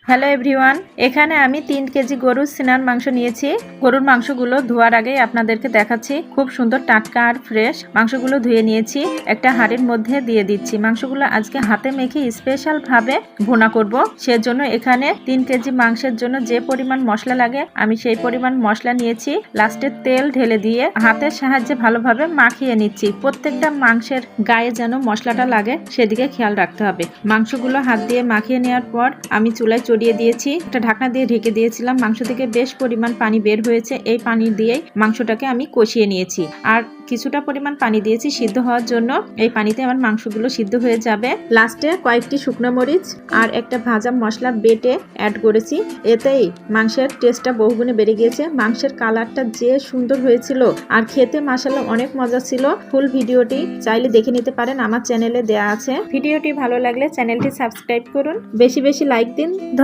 Hello everyone, এখানে আমি 3 KG গরুর সিনার মাংস নিয়েছি। গরুর মাংসগুলো ধোয়ার আগেই আপনাদেরকে দেখাচ্ছি। খুব সুন্দর টাটকা আর ফ্রেশ মাংসগুলো ধুয়ে নিয়েছি, একটা হাঁড়ির মধ্যে দিয়ে দিচ্ছি। মাংসগুলো আজকে হাতে মেখে স্পেশাল ভাবে ভুনা করব। সেজন্য এখানে 3 কেজি মাংসের জন্য যে পরিমাণ মশলা লাগে আমি সেই পরিমাণ মশলা নিয়েছি। লাস্টে তেল ঢেলে দিয়ে হাতের সাহায্যে ভালোভাবে মাখিয়ে নিচ্ছি। প্রত্যেকটা মাংসের গায়ে যেন মশলাটা লাগে সেদিকে খেয়াল রাখতে হবে। মাংসগুলো হাত দিয়ে মাখিয়ে নেওয়ার পর আমি চুলায় চড়িয়ে দিয়েছি, একটা ঢাকনা দিয়ে ঢেকে দিয়েছিলাম। মাংস থেকে বেশ পরিমাণ পানি বের হয়েছে। এই পানি দিয়েই মাংসটাকে আমি কষিয়ে নিয়েছি আর কিছুটা পরিমাণ পানি দিয়েছি সিদ্ধ হওয়ার জন্য। এই পানিতে আমার মাংসগুলো সিদ্ধ হয়ে যাবে। লাস্টে কয়েকটি শুকনো মরিচ আর একটা ভাজা মশলা বেটে অ্যাড করেছি। এতেই মাংসের টেস্টটা বহুগুণে বেড়ে গিয়েছে। মাংসের কালারটা যে সুন্দর হয়েছিল আর খেতে মাশাআল্লাহ অনেক মজা ছিল। ফুল ভিডিওটি চাইলে দেখে নিতে পারেন, আমার চ্যানেলে দেয়া আছে। ভিডিওটি ভালো লাগলে চ্যানেলটি সাবস্ক্রাইব করুন, বেশি বেশি লাইক দিন।